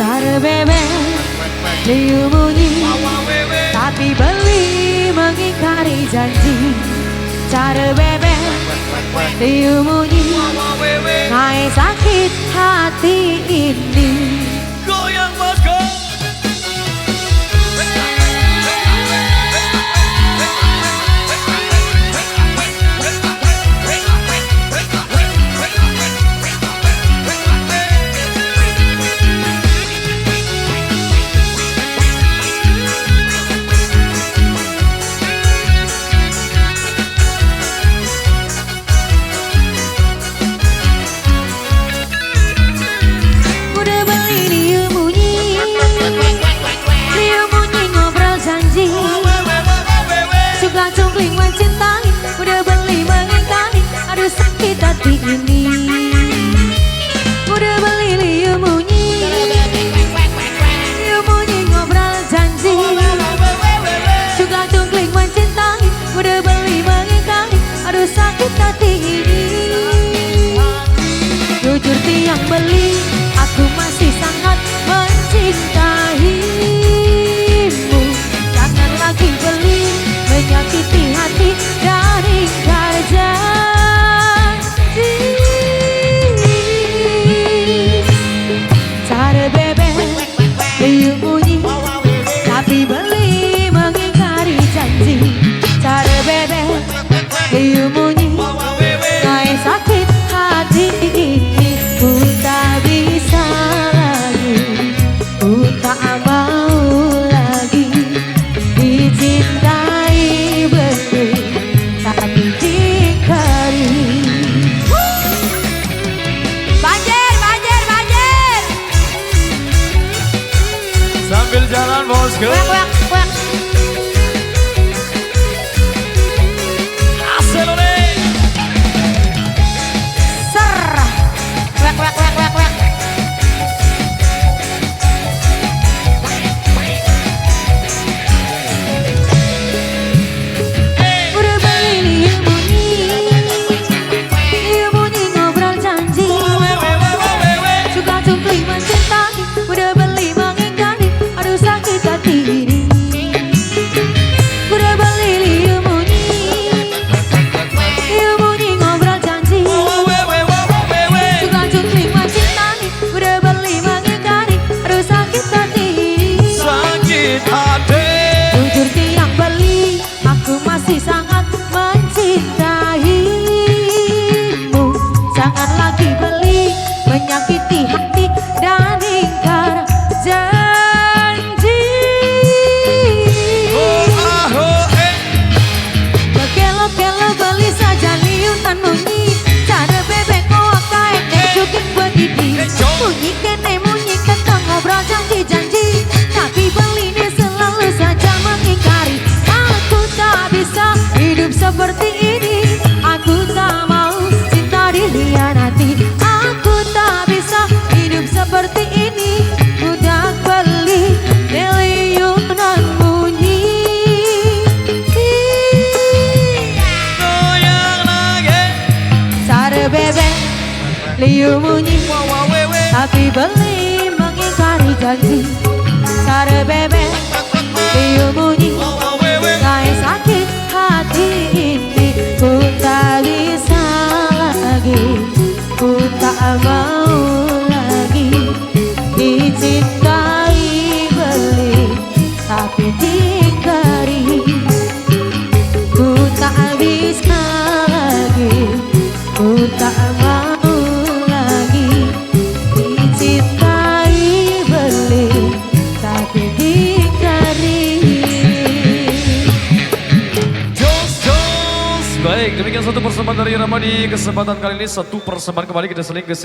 Cara bebek diumunyi, tapi beli mengingkari janji. Cara bebek diumunyi, ngai sakit hati ini. Goyang bosku. Cungkling mencintai, udah beli mengingkari, aduh sakit hati ini. Udah beli liu munyi ngobrol janji. Juga cungkling mencintai, udah beli mengingkari, aduh sakit hati ini. Jujur tiang beli, aku masih sangat mencintaimu. Jangan lagi beli menyakiti hati dari janji. Cara bebek diumunyi, tapi beli mengingkari janji. Cara bebek diumunyi, ngai sakit hati ini. Ku tak bisa lagi, ku tak mau lagi dicintai. Sambil jalan bosku. Aselone. Ser. Udah beli liu munyi ngobrol janji. Suka cungkling mencintai, udah beli mengingkari, aduh sakit hati ini. Udah beli liu munyi ngobrol janji. Suka cungkling mencintai, udah beli mengingkari, aduh sakit hati ini. Sakit hati. Jujur tiang beli, aku masih sangat mencintaimu. Jangan lagi beli menyakiti hati dan ingkar janji. Kelo beli saja liutan munyi. Cara bebek koak kain nunjukin berdiri. Munyi kene munyi tentang ngobrol janji-janji, tapi beli ini selalu saja mengingkari. Aku tak bisa hidup seperti ini, aku tak mau cinta dikhianati. Aku tak bisa hidup seperti ini, udah beli triliunan munyi. Goyang lagi. Cara bebek liu munyi, tapi beli mengingkari janji. Cara bebek liu munyi, ngai sakit hati ini. Ku tak bisa lagi, ku tak mau lagi dicintai. Beli tapi diingkari. Ku tak bisa lagi, ku tak mau lagi dicintai. Beli tapi diingkari. Baik, demikian satu persembahan dari Rama di kesempatan kali ini. Satu persembahan kembali kita seling ke